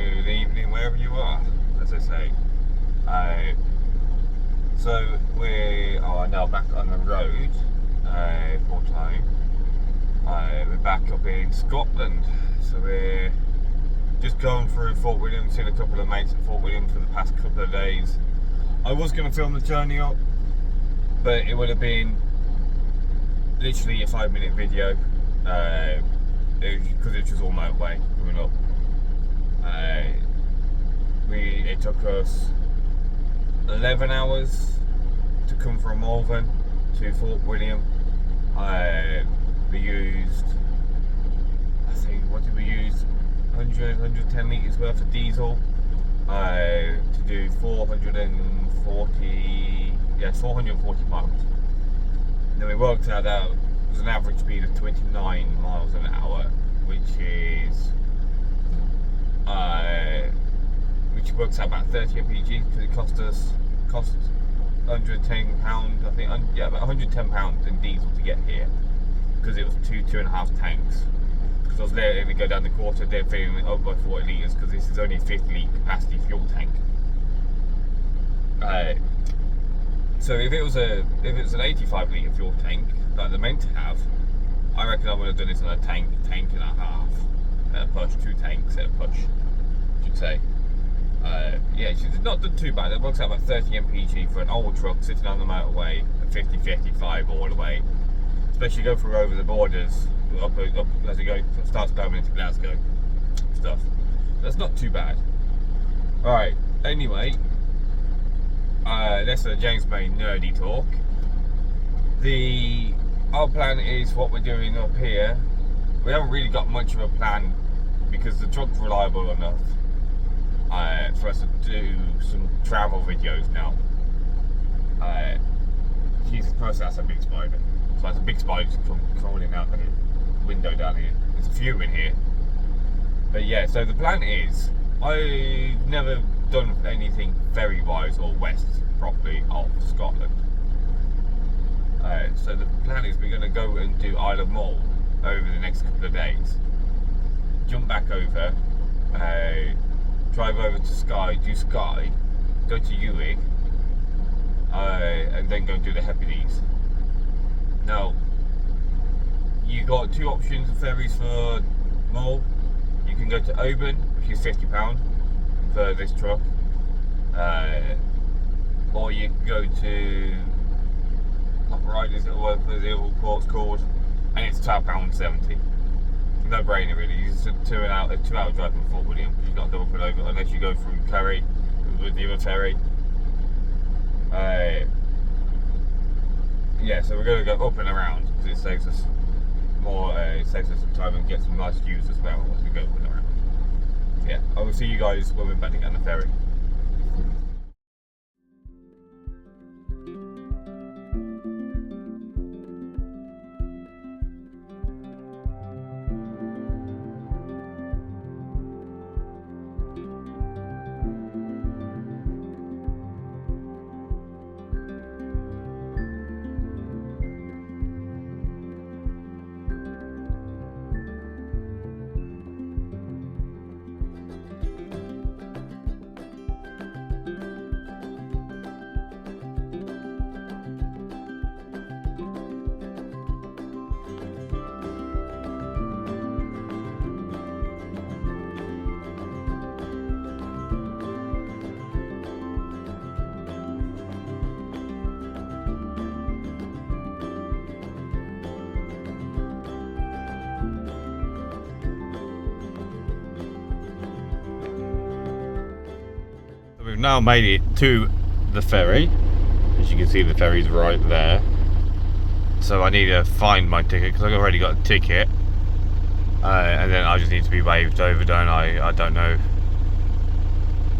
good evening wherever you are, as I say. So we are now back on the road full time. We're back up in Scotland, so we're just going through Fort William, seen a couple of mates at Fort William for the past couple of days. I was going to film the journey up, but it would have been literally a 5-minute video because it was all motorway coming up. It took us 11 hours to come from Malvern to Fort William. We used, I think, what did we use? 110 litres worth of diesel to do 440 miles. And then we worked out that it was an average speed of 29 miles an hour, which works out about 30 mpg, because it cost £110, I think, about £110 in diesel to get here, because it was 2.5 tanks. Because I was letting it go down the quarter, they're filling it up by 40 litres, because this is only a 50 litre capacity fuel tank. So if it was an 85 litre fuel tank like they're meant to have, I reckon I would have done this on a tank and a half, at a push, 2 tanks at a push, I should say. Yeah, it's not done too bad. It works out about 30 mpg for an old truck sitting on the motorway at 50-55 all the way. Especially go through over the borders, up as it goes, starts going into Glasgow stuff. That's not too bad. Alright, anyway, that's the James May nerdy talk. Our plan is what we're doing up here. We haven't really got much of a plan because the truck's reliable enough for us to do some travel videos now. Jesus Christ, that's a big spider. So that's a big spider crawling out the window down here. There's a few in here. But yeah, so the plan is, I've never done anything ferry-wise or west properly of Scotland. So the plan is we're going to go and do Isle of Mull over the next couple of days. Jump back over, drive over to Skye, do Skye, go to Ewing, and then go and do the Hebrides. Now, you got 2 options of ferries for Mull. You can go to Oban, which is £50 for this truck, or you can go to Riders, or whatever the other port's called, and it's £12.70. No brainer really. It's a 2 hour drive from Fort William. You've got to go up and over unless you go through Ferry with the other ferry. Yeah, so we're going to go up and around because it saves us more. It saves us some time and get some nice views as well as we go up and around. So yeah, I will see you guys when we're back on the ferry. We've now made it to the ferry. As you can see, the ferry's right there. So I need to find my ticket because I've already got a ticket, and then I just need to be waved over, don't I? I don't know.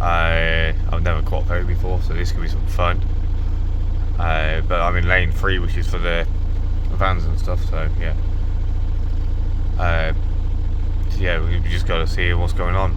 I've never caught a ferry before, so this could be some fun. But I'm in lane 3, which is for the vans and stuff. So yeah. So yeah, we just got to see what's going on.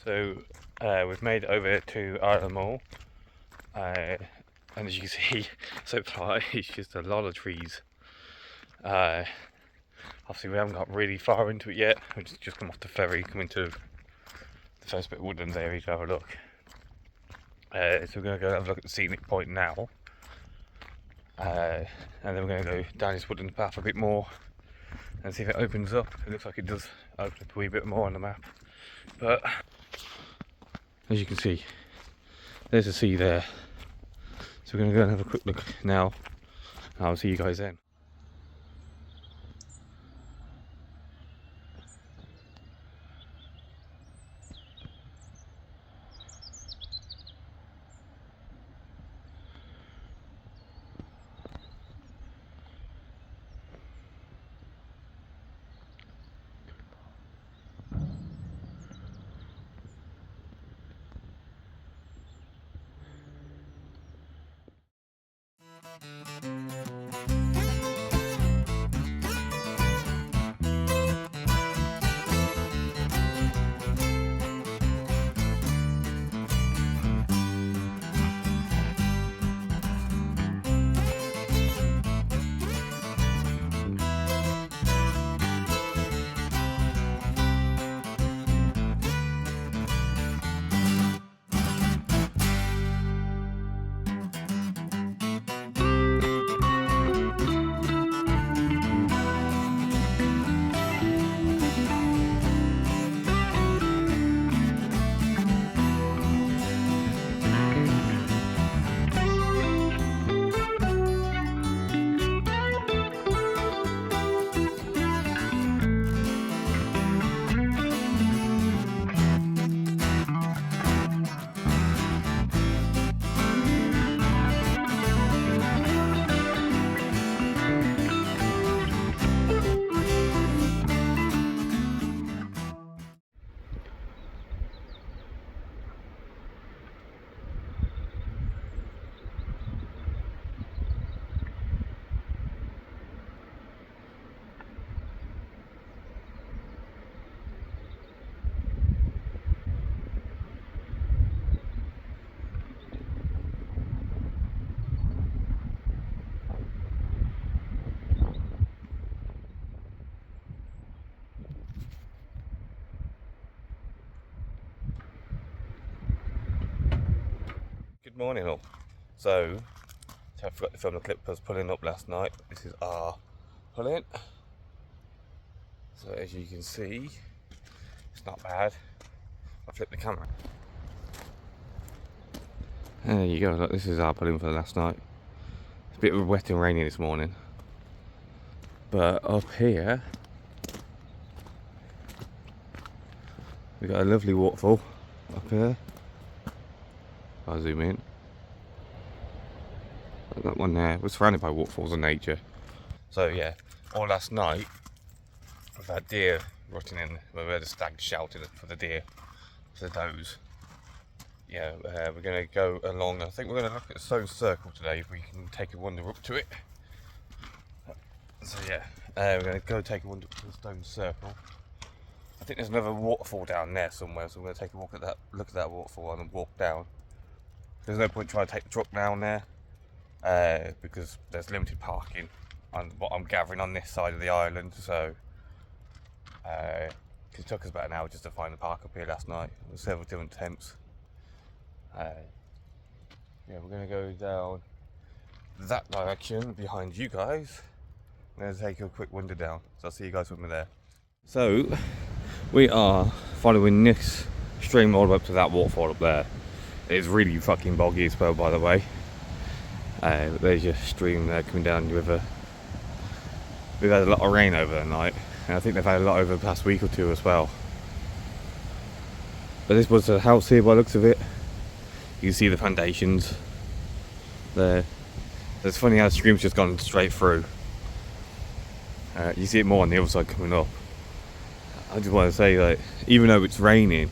So we've made it over to Ireland Mall, and as you can see, so far it's just a lot of trees. Obviously we haven't got really far into it yet. We've just come off the ferry, come into the first bit of woodlands area to have a look. So we're going to go have a look at the scenic point now, and then we're going to go down this woodland path a bit more and see if it opens up. It looks like it does open up a wee bit more on the map, but as you can see, there's a sea there. So we're going to go and have a quick look now, and I'll see you guys then. Good morning all. So I forgot to film the clip I was pulling up last night. This is our pull-in. So as you can see, it's not bad. I flipped the camera. There you go, look, this is our pull-in for last night. It's a bit wet and rainy this morning. But up here, we've got a lovely waterfall up here. I'll zoom in. That one there, we're surrounded by waterfalls and nature. So yeah, all last night we've had deer rotting in. We heard a stag shouting for the deer, for those. Yeah, we're going to go along. I think we're going to look at the stone circle today if we can take a wander up to it. So yeah, we're going to go take a wander up to the stone circle. I think there's another waterfall down there somewhere, so we're going to take a walk at that, look at that waterfall and walk down. There's no point trying to take the truck down there because there's limited parking on what I'm gathering on this side of the island. So it took us about an hour just to find the park up here last night. There were several different attempts. Yeah, we're going to go down that direction behind you guys. I'm going to take a quick wander down. So I'll see you guys when we're there. So we are following this stream all the way up to that waterfall up there. It's really fucking boggy as well, by the way. There's your stream there coming down the river. We've had a lot of rain over the night, and I think they've had a lot over the past week or two as well. But this was a house here by the looks of it. You can see the foundations there. It's funny how the stream's just gone straight through. You see it more on the other side coming up. I just want to say that even though it's raining,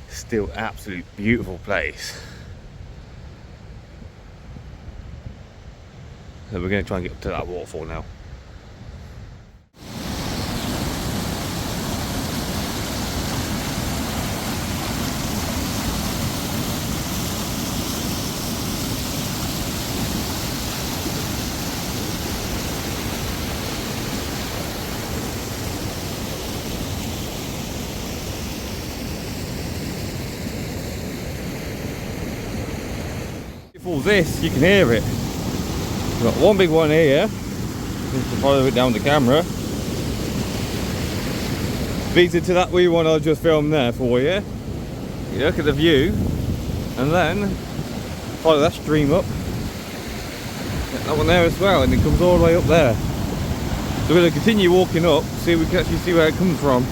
still absolute beautiful place. So we're going to try and get to that waterfall now. Before this, you can hear it. We've got one big one here. Just to follow it down the camera. Feeds into that wee one I just filmed there for you. You look at the view, and then follow that stream up. Get that one there as well, and it comes all the way up there. So we're going to continue walking up, see if we can actually see where it comes from.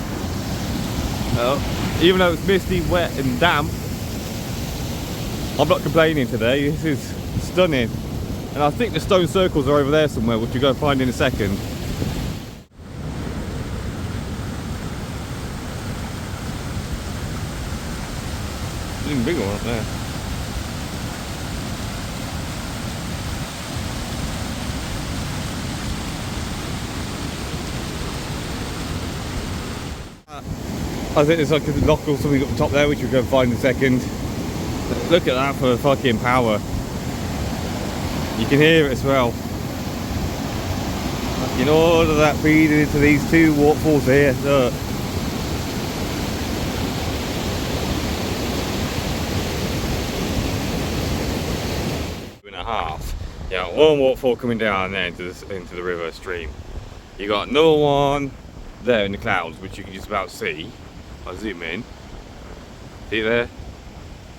Even though it's misty, wet and damp, I'm not complaining today. This is stunning. And I think the stone circles are over there somewhere, which you're going to find in a second. There's an even bigger one up there. I think there's like a lock or something up the top there, which we'll go find in a second. Look at that for fucking power. You can hear it as well. Fucking all of that feeding into these two waterfalls here. Look. 2.5. You got one waterfall coming down there into the river stream. You got another one there in the clouds, which you can just about see. I'll zoom in. See there?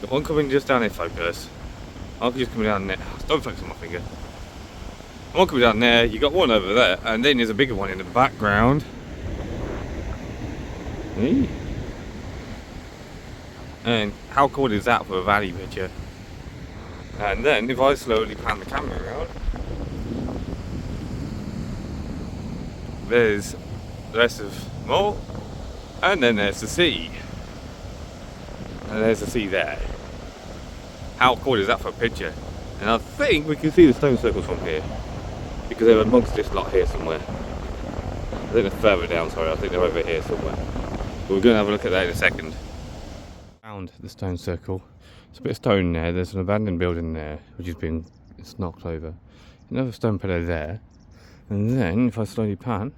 Got one coming just down there, focus. One just coming down there. Don't focus on my finger. One coming down there. You got one over there, and then there's a bigger one in the background. Eee. And how cool is that for a valley picture? And then if I slowly pan the camera around, there's the rest of more, and then there's the sea, and there's the sea there. How cool is that for a picture? And I think we can see the stone circles from here, because they're amongst this lot here somewhere. I think they're further down, sorry, I think they're over here somewhere. But we're going to have a look at that in a second. Found the stone circle. There's a bit of stone there, there's an abandoned building there, which has been knocked over. Another stone pillar there. And then, if I slowly pan,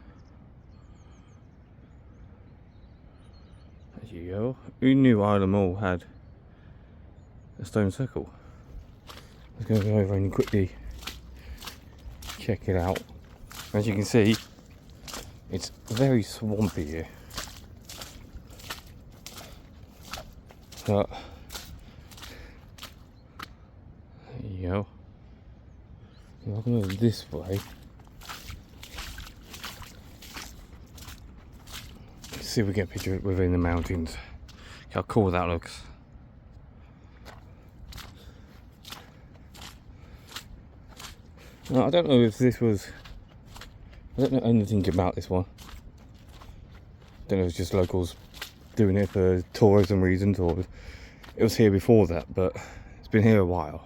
there you go. Who knew Isle of Mull had a stone circle? I'm going to go over and quickly check it out. As you can see, it's very swampy here. But there you go. If I can go this way, let's see if we get a picture of it within the mountains. Look how cool that looks. Now, I don't know if this was, I don't know anything about this one. I don't know if it's just locals doing it for tourism reasons, or it was here before that, but it's been here a while.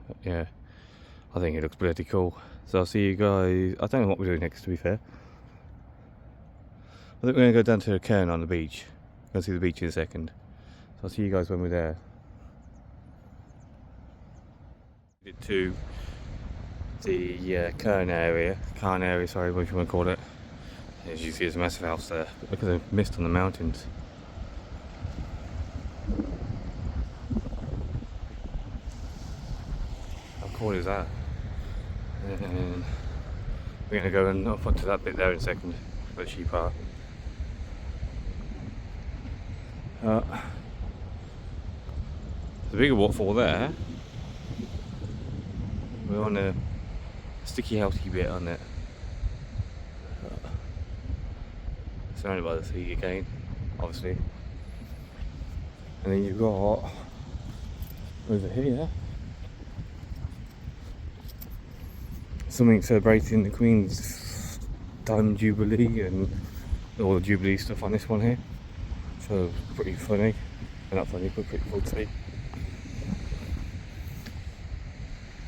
But yeah, I think it looks bloody cool. So I'll see you guys. I don't know what we're doing next, to be fair. I think we're going to go down to a cairn on the beach. Go see the beach in a second. So I'll see you guys when we're there. To the cairn area, sorry, what you want to call it. As you see, there's a massive house there. But look at the mist on the mountains. How cool is that? And we're going to go and up onto that bit there in a second, the sheep part. There's a bigger waterfall there. We're on a sticky, healthy bit on it. Surrounded by the sea again, obviously. And then you've got over here something celebrating the Queen's Diamond Jubilee and all the Jubilee stuff on this one here. So pretty funny. Well, not funny, but pretty cool to see.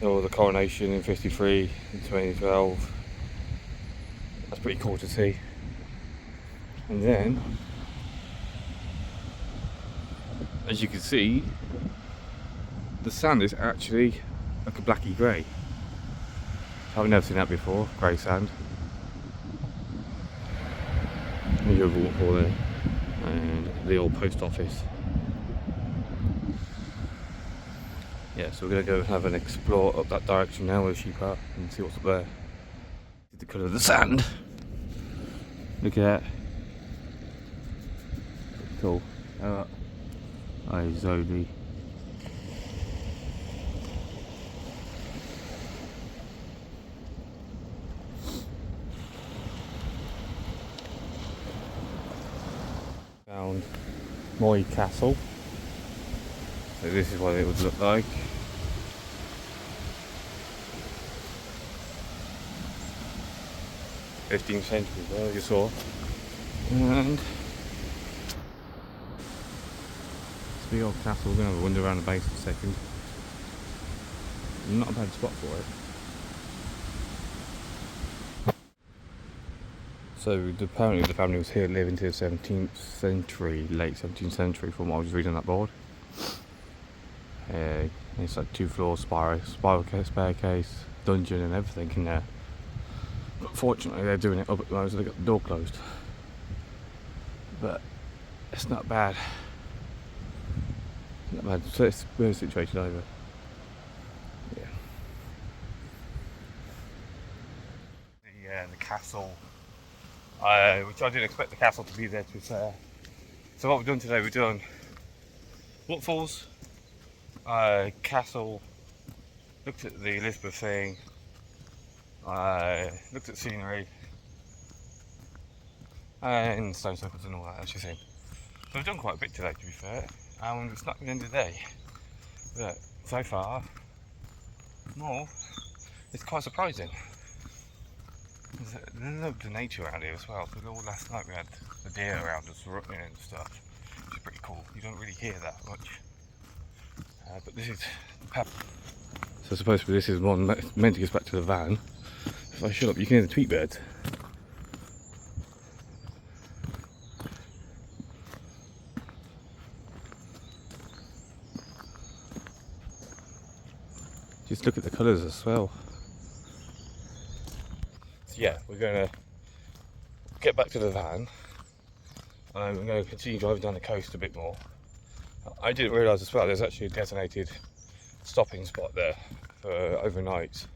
Or the coronation in 53 in 2012. That's pretty cool to see. And then, as you can see, the sand is actually like a blacky grey. I've never seen that before, grey sand. There's a waterfall there, and the old post office. Yeah, so we're gonna go have an explore up that direction now with sheep are and see what's up there. The colour of the sand. Look at that. Cool. Hi Zodi. Found Moy Castle. So this is what it would look like. '15th century there, you saw. And this big old castle, we're going to have a wander around the base in a second. Not a bad spot for it. So apparently the family was here living to the 17th century, late 17th century from what I was reading on that board. It's like 2 floors, spiral staircase, dungeon and everything in there. But fortunately they're doing it up at the moment, so they got the door closed. But it's not bad. Not bad. So it's a situation over. Yeah. The castle. Which I didn't expect the castle to be there, to be fair. So what we've done today, we've done waterfalls, castle, looked at the Elizabeth thing, looked at scenery, and stone circles and all that, as you see. So we've done quite a bit today, to be fair, and it's not the end of the day. But so far, no, it's quite surprising. There's loads of nature around here as well. So last night we had the deer around us and stuff, which is pretty cool. You don't really hear that much. But this is so supposedly this is one meant to get us back to the van. If I shut up, you can hear the tweet birds. Just look at the colours as well. So yeah, we're going to get back to the van and we're going to continue driving down the coast a bit more. I didn't realise as well there's actually a designated stopping spot there for overnight.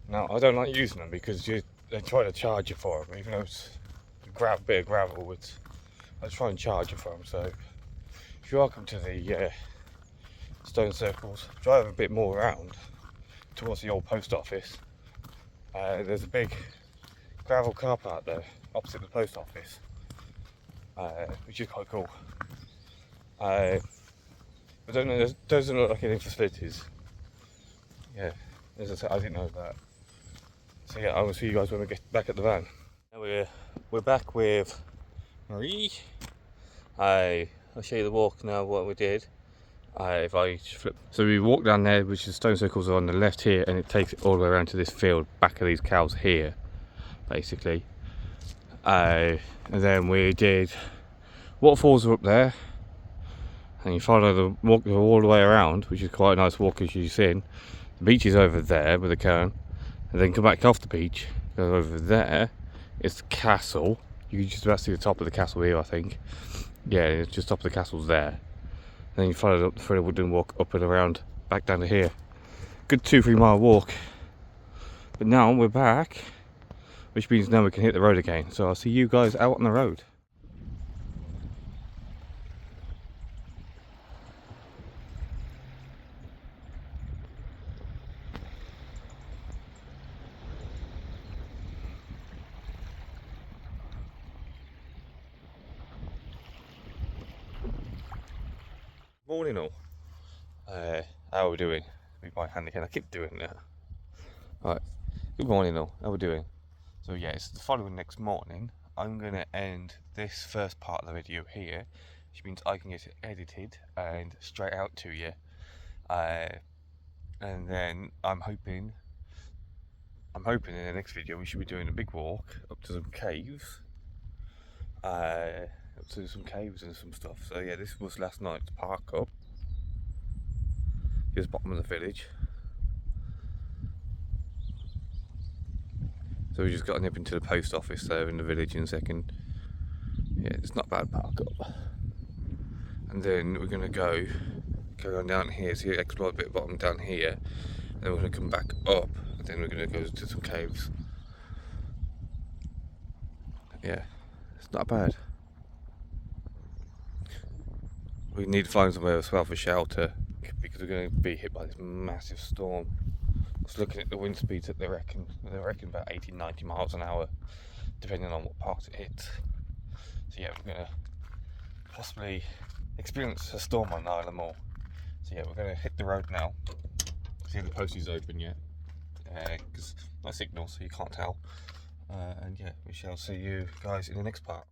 Now I don't like using them because they try to charge you for them, even though it's a bit of gravel. I try and charge you for them. So if you are coming to the stone circles, drive a bit more around towards the old post office. There's a big gravel car park there opposite the post office, which is quite cool. I don't know, it doesn't look like any facilities. Yeah, as I said, I didn't know that. So yeah, I will see you guys when we get back at the van. Now we're back with Marie. I'll show you the walk now, what we did. If I flip, so we walk down there, which is stone circles on the left here, and it takes it all the way around to this field, back of these cows here, basically. And then we did waterfalls are up there, and you follow the walk all the way around, which is quite a nice walk as you've seen. The beach is over there with the cairn, and then come back off the beach, go over there. It's the castle. You can just about see the top of the castle here, I think. Yeah, it's just top of the castle's there. Then you follow up the Ferry wooden walk up and around back down to here. Good 2-3 mile walk. But now we're back, which means now we can hit the road again. So I'll see you guys out on the road. Morning all. How are we doing? With my hand again, I keep doing that. Alright, good morning all, how are we doing? So yeah, it's the following next morning. I'm going to end this first part of the video here, which means I can get it edited and straight out to you. And then I'm hoping in the next video we should be doing a big walk up to some caves. Up to some caves and some stuff. So yeah, this was last night's park up. Here's the bottom of the village. So we just got to nip into the post office there in the village in a second. Yeah, it's not bad park up. And then we're going to go carry on down here, so you explore a bit of bottom down here, and then we're going to come back up, and then we're going to go to some caves. Yeah, it's not bad. We need to find somewhere as well for shelter, because we're going to be hit by this massive storm. Just looking at the wind speeds that they reckon about 80-90 miles an hour, depending on what part it hits. So yeah, we're going to possibly experience a storm on Isle of Moore. So yeah, we're going to hit the road now. See if the post is open yet, because no signal, so you can't tell. And yeah, we shall see you guys in the next part.